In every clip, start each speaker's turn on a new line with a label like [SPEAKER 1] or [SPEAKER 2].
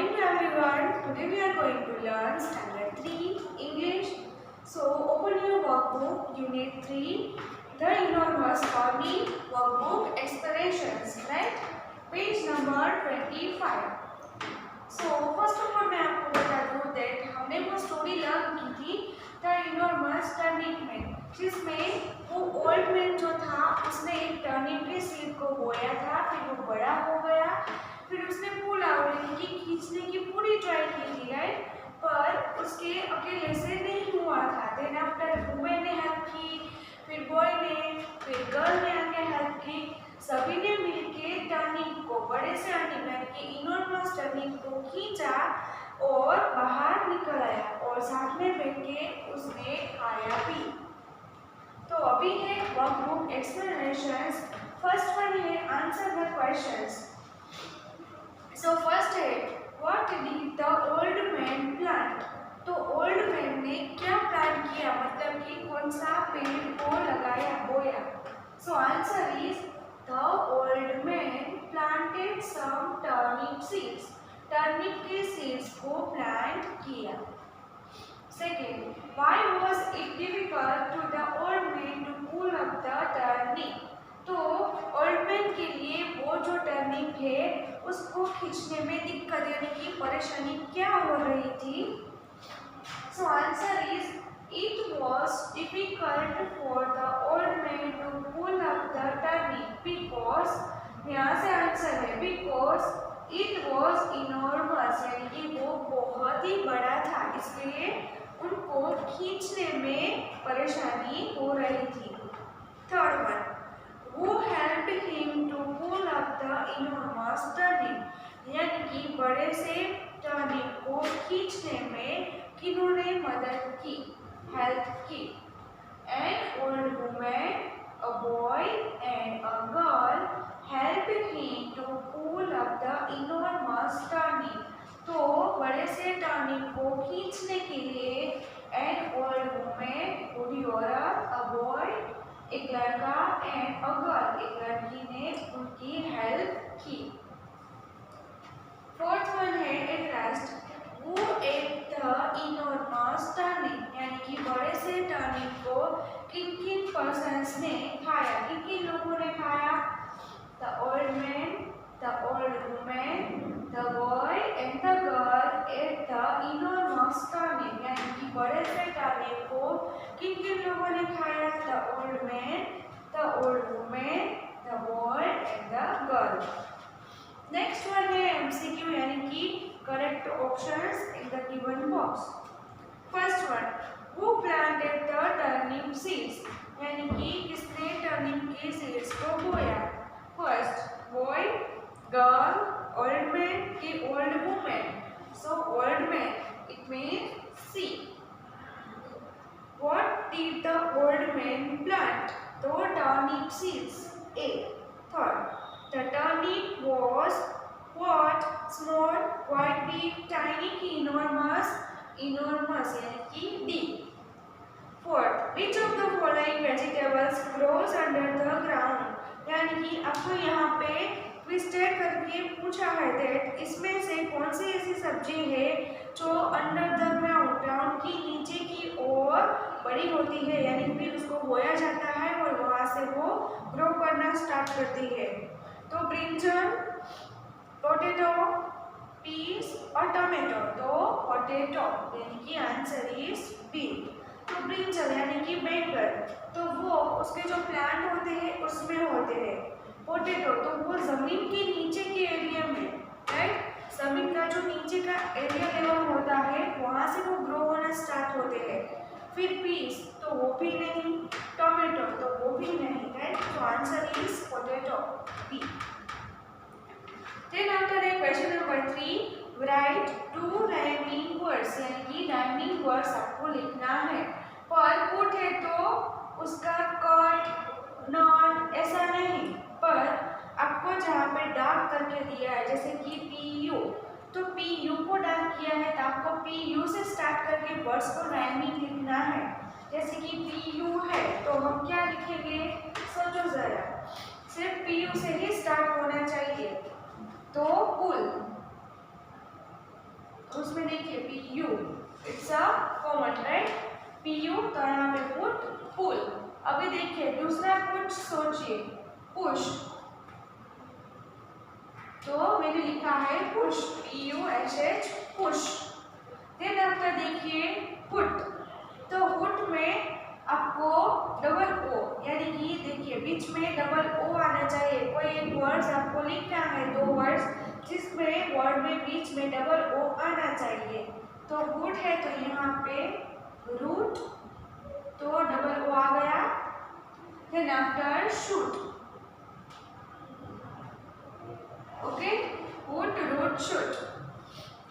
[SPEAKER 1] morning to everyone. Today we are going to learn Standard 3 English. So open your workbook, Unit 3, The Enormous Story Workbook Explanations, right? Page number 25. So first of all मैं आपको बता दूँ that हमने वो story learn की थी The Enormous Turnip में, जिसमें वो ओल्ड मैन जो था उसने एक टर्निप के सीड को बोया था, फिर वो बड़ा हो गया, फिर उसने पुल आउट की खींचने की पूरी ट्राई की थी, राइट, पर उसके अकेले से नहीं हुआ था। देन आफ्टर वुमेन ने हेल्प की, फिर बॉय ने, फिर गर्ल ने आके हेल्प की, सभी ने मिलके टर्निप को, बड़े से टर्निप की इनॉर्मस टर्निप को खींचा और बाहर निकल आया और साथ में बैठ के उसने खाया भी। तो अभी है वर्कबुक एक्सप्लेनेशंस। फर्स्ट वन है answer the questions. So first है what did the old man plant. तो ओल्ड मैन ने क्या प्लांट किया, मतलब कि कौन सा पेड़ को लगाया, बोया। So answer is the old man planted some turnip seeds. Turnip के सीड्स को प्लांट किया। Second, why was it difficult to the old man to pull up the turnip? तो ओल्ड मैन के लिए वो जो टर्निप है उसको खींचने में दिक्कत यानी कि परेशानी क्या हो रही थी। So answer is it was difficult for the old man to pull up the turnip because, यहाँ से आंसर है बिकॉज इट वॉज इनॉर्मस, यानी कि वो बहुत ही बड़ा था, इसलिए उनको खींचने में परेशानी हो रही थी। थर्ड वन, वो helped him to pull up the enormous turnip, यानी कि बड़े से टर्निप को खींचने में किन्होंने मदद की, हेल्प की। An old woman, a boy and a girl helped him to pull up the enormous turnip. तो बड़े से टर्निप को खींचने के लिए एन ओल्ड वुमन, बूढ़ी औरत, अ बॉय, एक लड़का, एंड अ गर्ल, एक लड़की ने उनकी हेल्प की। फोर्थ वन है एट लास्ट, वो एट द इनॉर्मस टर्निप, यानी कि बड़े से टर्निप को किन किन पर्सन्स ने खाया, किन किन लोगों ने खाया। The old man, the old woman, the boy and the girl at the enormous turnip, यानी कि बड़े से टर्निप को किन किन लोगों ने खाया। The old man, the old woman, the boy and the girl. Next one है एमसीक्यू, यानी कि correct options in the given box. First one, वो प्लांटेड द टर्निप सीड्स, यानी कि किसने टर्निप के सीड्स को बोया। First boy, girl, old man की old women, so old man it means C. What did the old man plant, तो turnip seeds, A. Third, the turnip was what, small, quite big, tiny की enormous, enormous यानी कि D। Fourth, which of the following vegetables grows under the ground, यानी कि आपको यहाँ पे twisted करके पूछा है दैट इसमें से कौन सी ऐसी सब्जी है जो अंडर द ग्राउंड, ग्राउंड की नीचे की ओर बड़ी होती है, यानी फिर उसको बोया जाता है और वहाँ से वो ग्रो करना स्टार्ट करती है। तो ब्रिंजल, पोटैटो, पीस और टोमेटो, तो पोटैटो, यानी कि आंसर इज बी। तो ब्रिंजल यानी कि बैंगन, तो वो उसके जो प्लांट होते हैं उसमें होते हैं। पोटैटो तो वो जमीन के नीचे के एरिया में, राइट, जमीन का जो नीचे का एरिया लेवल होता है वहाँ से वो ग्रो होना स्टार्ट होते हैं। फिर पीस तो वो भी नहीं, टोमेटो तो वो भी नहीं, राइट, तो answer is potato, B. Then after है question number 3, write two rhyming words, यानी कि राइमिंग वर्ड्स आपको लिखना है। पर पुट है तो उसका कट, नॉट ऐसा नहीं, पर आपको जहाँ पे डार्क करके दिया है जैसे कि पी यू, तो पी यू को डार्क किया है तो आपको पी यू से स्टार्ट करके वर्ड्स को राइमिंग लिखना है। जैसे कि पी यू है तो हम क्या लिखेंगे, सोचो जरा, सिर्फ पी यू से ही स्टार्ट होना चाहिए। तो पुल, उसमें देखिए P U, it's a common right, P U, तो यहाँ पे पुट पुल। अभी देखिए दूसरा पुट सोचिए, पुश, तो मैंने लिखा है push, P U H H, push. Then आपका देखिए पुट, तो पुट में आपको डबल ओ, यानी कि देखिए बीच में डबल ओ आना चाहिए। कोई एक वर्ड्स आपको लिखना है, दो वर्ड्स जिसमें वर्ड में बीच में डबल ओ आना चाहिए। तो पुट है तो यहाँ पे रूट, तो डबल ओ आ गया। Then after shoot, okay, put root shoot.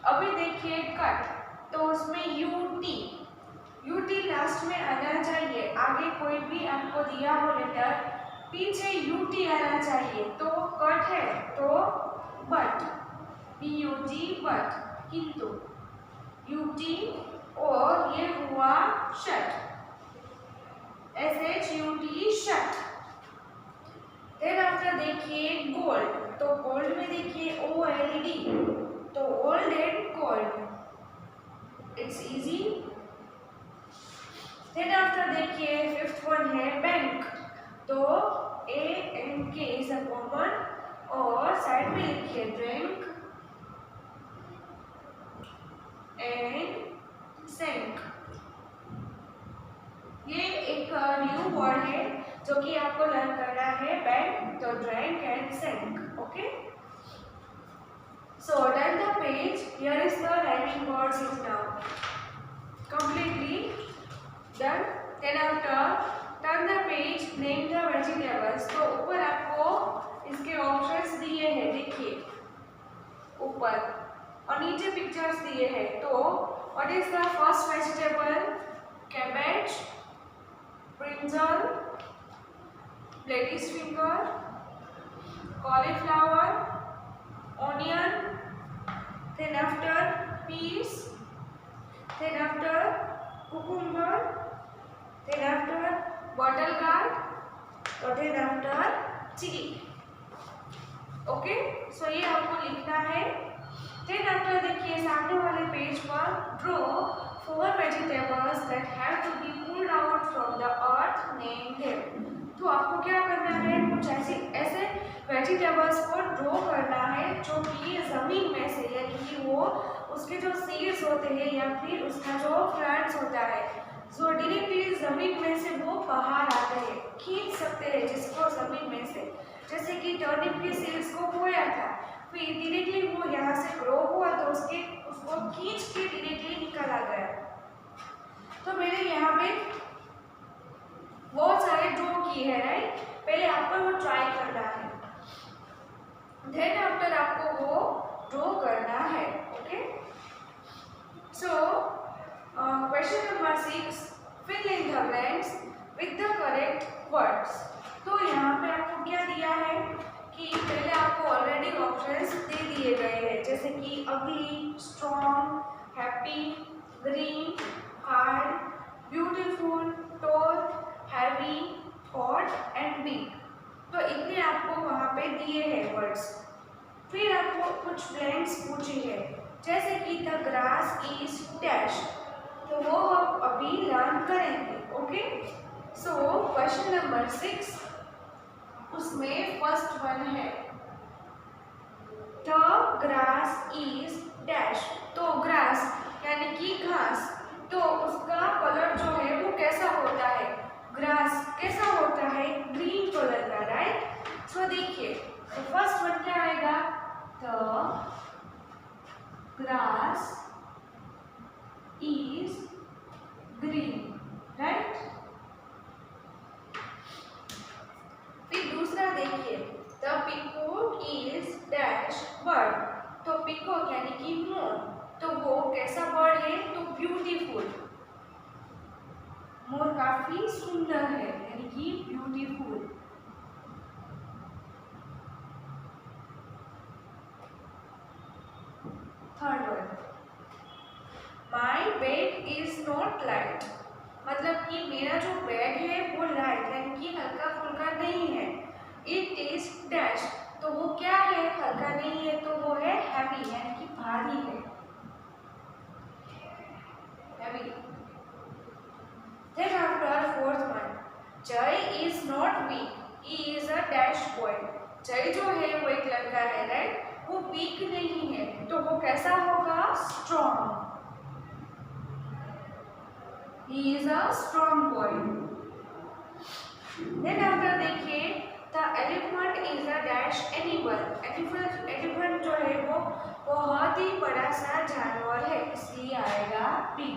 [SPEAKER 1] अभी देखिए कट, तो उसमें यू टी लास्ट में आना चाहिए। आगे कोई भी आपको दिया हो लेटर, पीछे यू टी आना चाहिए। तो कट है तो but, B U T but, किंतु यू टी, और ये हुआ shut, S H U T shut. Then after देखिए गोल्ड, तो गोल्ड में देखिए ओ एल डी, तो old and gold, it's easy. Then after देखिए फिफ्थ वन है बैंक, तो A N K is a common, और साइड में लिखिए ड्रिंक एंड सेंक। ये एक न्यू वर्ड है जो कि आपको लर्न करना है, बैंक, तो ड्रिंक एंड सेंक, okay. So turn the page. Here is the rhyming words is now completely done. Then after turn the page, name the vegetables. तो ऊपर आपको इसके ऑप्शंस दिए हैं, देखिए ऊपर, और नीचे पिक्चर्स दिए हैं। तो what is the first vegetable? Cabbage, brinjal, lady's finger, cauliflower, onion, then after peas, then after cucumber, then after bottle gourd, और then after chili, ओके। सो ये आपको लिखना है। then after देखिए सामने वाले पेज पर draw 4 vegetables that have to be pulled out from the earth, name them। तो आपको क्या करना है, कुछ ऐसे वेजिटेबल्स को ड्रॉ करना है जो कि जमीन में से, यानी कि वो उसके जो सीड्स होते हैं या फिर उसका जो प्लांट्स होता है जो डायरेक्टली जमीन में से वो बाहर आते हैं, खींच सकते हैं जिसको जमीन में से, जैसे कि टर्निप की सीड्स को बोया था, फिर डायरेक्टली वो यहाँ से ग्रो हुआ तो उसको खींच के डायरेक्टली निकाला गया। तो मैंने यहाँ पे बहुत सारे ड्रॉ किए हैं, राइट। पहले आपको वो ट्राई करना है, देन आफ्टर आपको वो ड्रॉ करना है, okay. So question number 6, fill in the blanks with the correct words. तो यहाँ पे आपको क्या दिया है कि पहले आपको ऑलरेडी ऑप्शंस दे दिए गए हैं, जैसे कि ugly, strong, happy, green, hard, beautiful, tall, heavy, hot and big. तो इतने आपको वहाँ पे दिए हैं वर्ड्स। फिर आपको कुछ ब्लैंक्स पूछे हैं, जैसे कि द ग्रास इज डैश, तो वो आप अभी लर्न करेंगे, ओके। सो क्वेश्चन नंबर 6, उसमें फर्स्ट वन है द ग्रास इज डैश, तो ग्रास यानी कि घास, तो उसका कलर जो है वो कैसा होता है, ग्रास कैसा होता है, ग्रीन कलर का, राइट। सो देखिए तो फर्स्ट वन क्या आएगा, the grass is green, right. फिर दूसरा देखिए the peacock is dash bird, तो पीकॉक यानी कि मोर, तो वो कैसा बर्ड है, तो ब्यूटीफुल, मोर काफी सुंदर है, यानी कि beautiful. Third one, my bed is not light, मतलब कि मेरा जो बेड है वो लाइट यानी कि हल्का फुल्का नहीं है। इट इज डैश, तो वो क्या है, हल्का नहीं है, तो वो है हैवी यानी कि भारी है। he is a strong boy. Then after देखिए the elephant is a dash animal. Elephant जो है वो बहुत ही बड़ा सा जानवर है, इसलिए आएगा बी.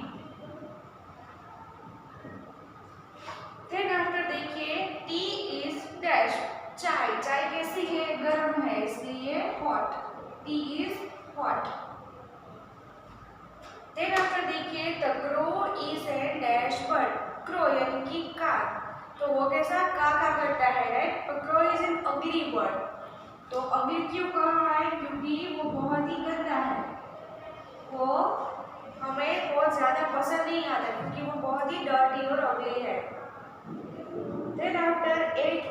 [SPEAKER 1] Then after देखिए tea is dash. चाय कैसी है? गर्म है, इसलिए hot. tea is hot. Then after देखिए the crow is a dash bird. crow यानी कि काग. तो वो कैसा का करता है, right? crow is an ugly bird. तो ugly क्यों कहा है? क्योंकि वो बहुत ही गंदा है, वो हमें बहुत ज्यादा पसंद नहीं आता क्योंकि वो बहुत ही डर्टी और ugly है. Then after 8th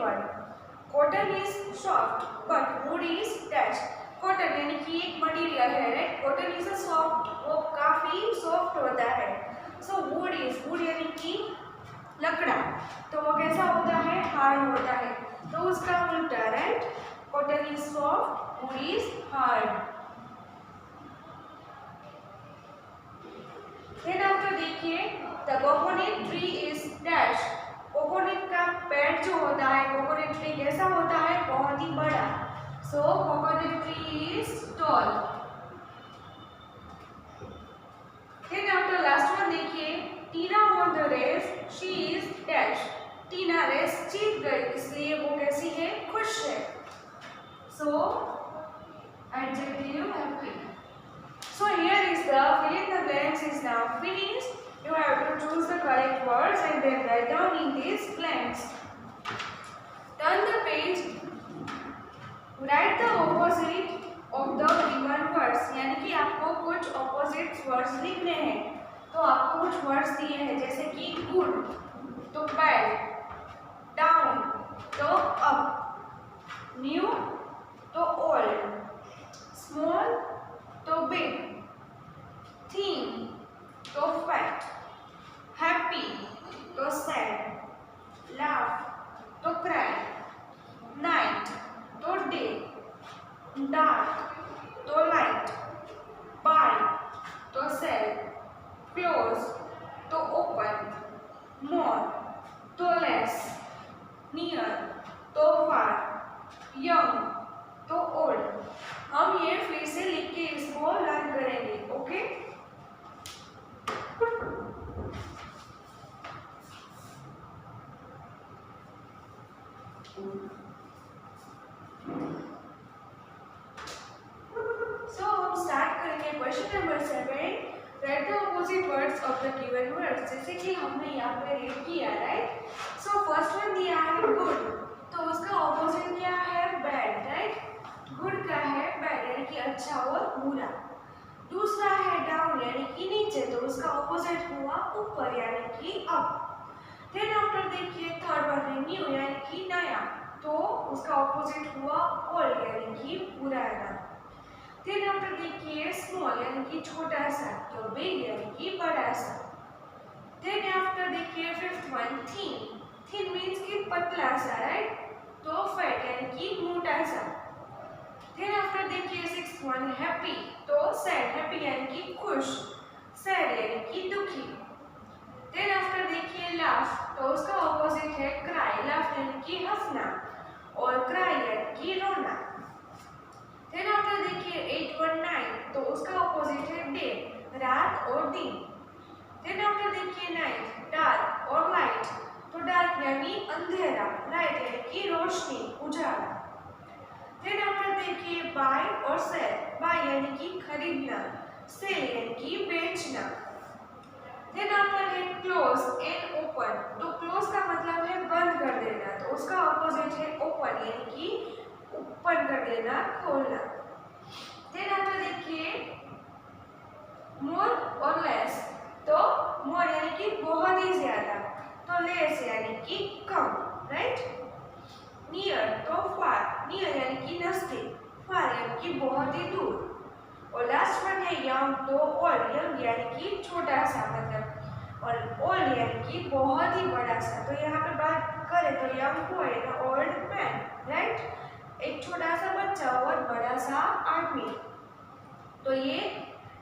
[SPEAKER 1] cotton is soft but wood is dash. Cotton यानी कि एक मटेरियल है, right? Cotton is a soft, वो काफी सॉफ्ट होता है. सो वुड यानी कि लकड़ा, तो वो कैसा होता है? हार्ड होता है. तो उसका उल्टा, right? Cotton is soft, wood is hard. Then after देखिए the coconut tree is dash. Coconut का पेड़ जो होता है, कोकोनट ट्री कैसा होता है? बहुत ही बड़ा. So coconut tree is tall. Then after last one देखिए Tina won the race. She is dash. Tina race जीत गई, इसलिए वो कैसी है? खुश है. So adjective happy. So here is the fill in the blanks is now finished. You have to choose the correct words and then write down in these blanks. Turn the page. Write the opposite of the given words. यानी कि आपको कुछ opposite words लिखने हैं. तो आपको कुछ words दिए हैं जैसे कि good तो bad, down तो up, new तो old, small तो big, thin तो fat, happy तो sad, laugh तो cry, night तो डे, डार्क तो लाइट, बाय तो सेल, क्लोज तो ओपन, मोर तो लेस, नियर तो फार, यंग तो ओल्ड. हम ये फिर से लिख के इसको लर्न करेंगे. Okay? Question number 7. Write the opposite words of the given words. जैसे कि हमने यहाँ पे रीड किया, राइट? सो फर्स्ट वन दिया है गुड, तो उसका ऑपोजिट क्या है? Bad, right? गुड का है बैड यानी कि अच्छा और बुरा. दूसरा है डाउन यानी कि नीचे, तो उसका ऑपोजिट हुआ ऊपर यानी कि अप. देन आफ्टर देखिए थर्ड वन है न्यू यानी कि नया, तो उसका ऑपोजिट हुआ ओल्ड यानी कि पुराना. देन आफ्टर देखिए स्मॉल यानी कि छोटा सा, तो बिग यानी कि बड़ा सा. देन आफ्टर देखिए fifth one thin. Thin means कि पतला सा, राइट? तो फैट यानी कि मोटा सा. देन आफ्टर देखिए सिक्स्थ वन हैप्पी, तो सैड. हैप्पी यानी कि खुश, सैड यानी कि दुखी. देन आफ्टर देखिए लाफ, तो उसका ऑपोजिट है क्राई. लाफ यानी कि हंसना और क्राई यानी कि रोना. देन आफ्टर देखिए 819, तो उसका ऑपोजिट है डे, रात और दिन. देन आफ्टर देखिए नाइट, डार्क और लाइट, तो डार्क यानी अंधेरा, लाइट यानी कि रोशनी, उजाला. देन आफ्टर देखिए बाय और सेल. बाय यानी कि खरीदना, सेल यानी कि बेचना. देन आफ्टर है क्लोज एंड ओपन, तो क्लोज का मतलब है बंद कर देना, तो उसका ऑपोजिट है ओपन यानी कि ओपन कर देना, खोलना. देन आफ्टर देखिए मोर और लेस, तो मोर यानी कि बहुत ही ज्यादा, तो लेस यानी कि कम, राइट? नियर तो फार. नियर यानी कि नजदीक, फार यानी कि बहुत ही दूर. और लास्ट वन है यंग, तो ओल्ड. यंग यानी कि छोटा सा मतलब, और ओल्ड यानी कि बहुत ही बड़ा सा. तो यहाँ पे बात करें तो यंग बॉय ना ओल्ड मैन, राइट? एक छोटा सा बच्चा और बड़ा सा आदमी. तो ये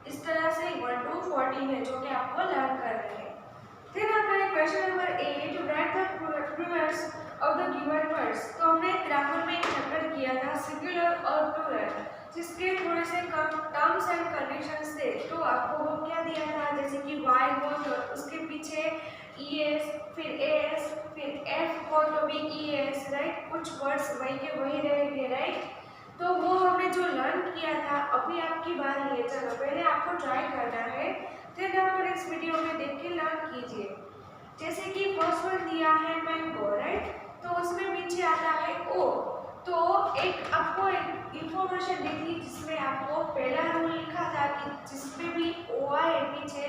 [SPEAKER 1] इस तरह से 1 to 14 है जो कि आपको लर्न कर रहे हैं. फिर प्लूरल, जिसके थोड़े से कम टर्म्स एंड कंडीशंस थे। तो आपको वो क्या दिया था, जैसे कि y हो तो उसके पीछे es, फिर as, फिर f हो तो भी es, राइट। कुछ वर्ड्स वही के वही रहेंगे, राइट। तो वो हमने जो लर्न किया था, अभी आपकी बारी है। चलो पहले आपको ट्राई करना है, फिर आप इस वीडियो में देख के लर्न कीजिए। जैसे कि फर्स्ट वन दिया है मैंगो, राइट, तो उसमें पीछे आता है ओ। तो एक आपको एक इंफॉर्मेशन दी थी जिसमें आपको पहला रूल लिखा था कि जिसमें भी ओ आए पीछे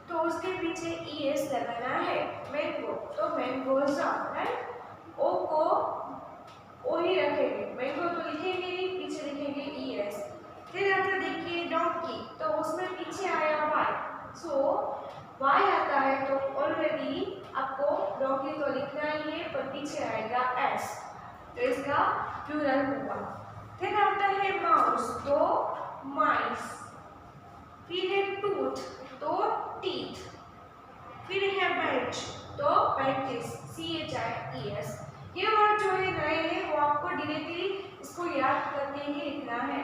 [SPEAKER 1] तो उसके पीछे es लगाना है, मैंगो तो मैंगोज़, राइट। ओ को ओ ही रखेंगे, मैंगो तो लिखेंगे ही, पीछे लिखेंगे es। फिर आता देखिए डॉगी, तो उसमें पीछे आया y, सो y आता है तो ऑलरेडी आपको डॉगी तो लिखना ही है, पर पीछे आएगा s, तो इसका प्लूरल होगा। फिर आता है माउस, तो माइस। फिर है टूथ, तो टीथ। फिर है बेंच, तो बेंचेस, CHIES। ये वर्ड जो है नए हैं, वो आपको डायरेक्टली इसको याद करके ही लिखना है।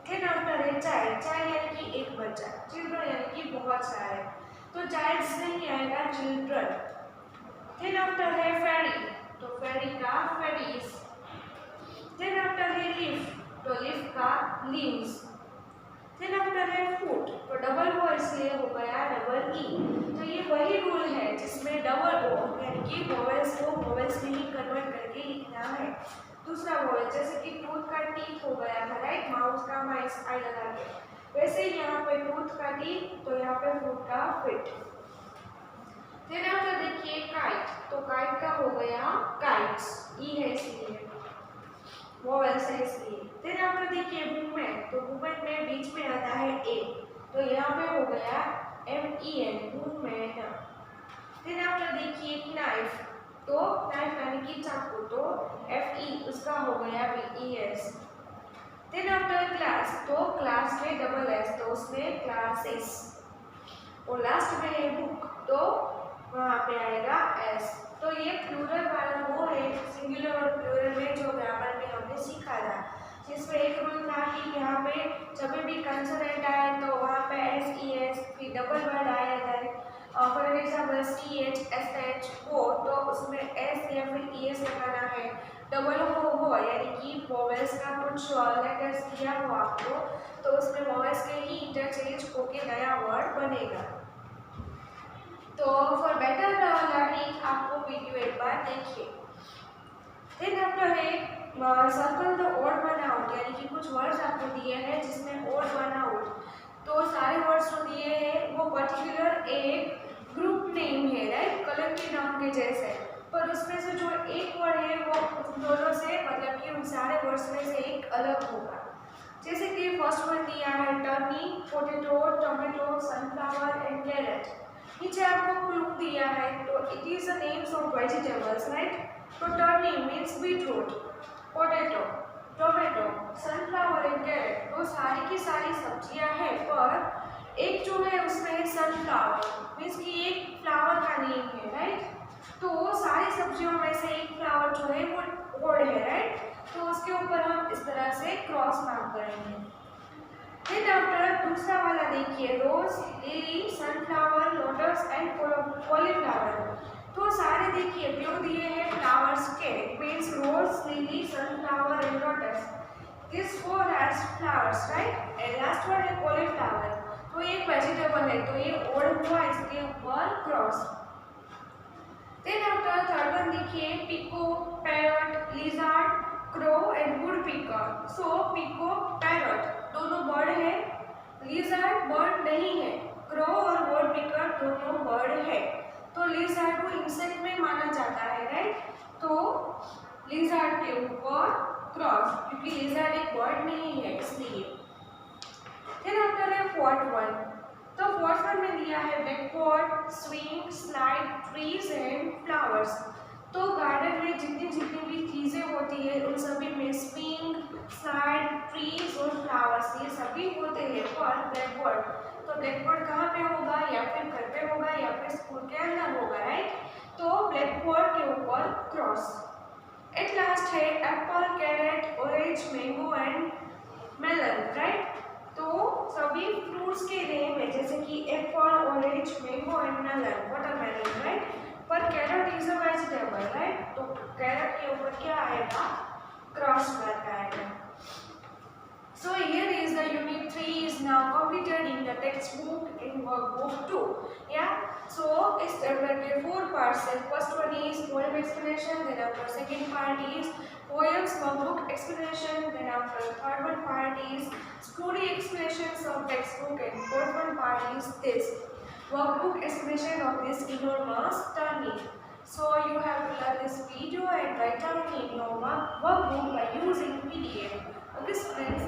[SPEAKER 1] फिर आफ्टर है चाइल्ड, चाइल्ड यानी कि एक बच्चा, चिल्ड्रन यानी कि बहुत सारे, तो चाइल्ड्स नहीं आएगा, चिल्ड्रन। फिर आफ्टर है फेरी, तो फेरी का फेरीज। फिर आफ्टर है लीफ, तो लीफ का लीव्स। फिर आफ्टर है फुट, तो डबल हो इसलिए हो गया डबल ई। तो ये वही रूल है जिसमें डबल ओ यानी कि वोवेल्स को वोवेल्स में ही कन्वर्ट करके लिखना है। दूसरा वोवेल जैसे कि टूथ का टीथ हो गया था, राइट, माउस का माइस आई लगा के, वैसे ही यहाँ पे टूथ का टीथ, तो यहाँ पे फुट का फिट। फिर आफ्टर देखिए काइट, तो काइट का हो गया काइट्स, ई है इसलिए, वोवेल्स है इसलिए। फिर आफ्टर देखिए मूवमेंट, तो मूवमेंट में बीच में आता है ए, तो यहाँ पे हो गया MEN, मूवमेंट। फिर आफ्टर देखिए नाइफ, तो नाइफ यानी कि चाकू, तो FE, उसका हो गया VES। फिर आफ्टर क्लास, तो क्लास में डबल S, तो उसमें क्लासेस। और लास्ट में है बुक, तो वहाँ पे आएगा S। तो ये प्लूरल वाला वो है सिंगुलर और प्लूरल में जो ग्रामर में हमने सीखा था, जिसमें एक रूल था कि यहाँ पे जब भी कंसोनेंट आए तो वहाँ पे SES, फिर डबल वर्ड आया था, फॉर एग्जाम्पल CH SH हो तो उसमें S या फिर ES लगाना है। डबल हो यानी कि वोवेल्स का कुछ लेटर्स दिया हो आपको, तो उसमें वोवेल्स के ही इंटरचेंज होके नया वर्ड बनेगा। तो फॉर बेटर लर्निंग आपको वीडियो एक बार देखिए। फिर आफ्टर है circle the odd one out, यानी कि कुछ वर्ड्स आपको दिए हैं जिसमें ऑड वन आउट, तो सारे वर्ड्स जो दिए हैं वो पर्टिकुलर एक ग्रुप नेम है, राइट, कलेक्टिव नाउन के जैसे, पर उसमें से जो एक वर्ड है वो उन दोनों से मतलब कि उन सारे वर्ड्स में से एक अलग होगा। जैसे कि फर्स्ट वन दिया है turnip, potato, tomato, sunflower and carrot. नीचे आपको क्लू दिया है, तो it is the names of vegetables, right. तो turnip means beetroot, potato, tomato, sunflower and carrot, तो सारी की सारी सब्जियां हैं, पर एक जो है उसमें है सनफ्लावर, मीन्स कि एक फ्लावर का नेम है, राइट। तो सारी सब्जियों में से एक फ्लावर जो है वो ओड है, राइट, तो उसके ऊपर हम इस तरह से क्रॉस मार्क करेंगे। फिर आफ्टर दूसरा वाला देखिए rose, lily, sunflower, lotus and cauliflower, तो सारे देखिए क्यों दिए हैं फ्लावर्स के, means rose, lily, sunflower and lotus, this four has flowers, right. And last one है कॉलीफ्लावर, तो ये वेजिटेबल है, तो ये ओड हुआ, इसके ऊपर cross. Then after third one देखिए peacock, parrot, lizard, crow and woodpecker. So peacock, parrot दोनों बर्ड है, लिजार्ड बर्ड नहीं है, क्रो और वुड पिकर दोनों बर्ड है, तो लिजार्ड को इंसेक्ट में माना जाता है, राइट, तो लिजार्ड के ऊपर क्रॉस, क्योंकि लिजार्ड एक बर्ड नहीं है इसलिए। फिर आफ्टर है फोर्थ वन, तो फोर्थ वन में दिया है backward, swing, slide, trees and flowers, तो गार्डन में जितनी जितनी भी चीज़ें होती है उन सभी में स्विंग, स्लाइड, ट्रीज और फ्लावर्स ये सभी होते हैं, पर बैकवर्ड, तो बैकवर्ड कहाँ पे होगा, या फिर घर पे होगा या फिर स्कूल के अंदर होगा, राइट, तो ब्लैकबोर्ड के ऊपर क्रॉस। एट लास्ट है apple, carrot, orange, mango and melon, right. तो सभी फ्रूट्स के नेम है जैसे कि apple, orange, mango and melon, watermelon, right. पर carrot is a vegetable, right. तो कैरेट के ऊपर क्या आएगा? क्रॉस मार्क आएगा। So here is the unit 3 is now completed in the textbook in workbook 2. Yeah. So it's there are 4 parts. The first one is poem explanation. Then after second part is poems workbook explanation. Then after third one part is story explanations of textbook, and fourth one part is this workbook explanation of this enormous turning. So you have to learn this video and write down in your workbook by using PDF. Okay, students.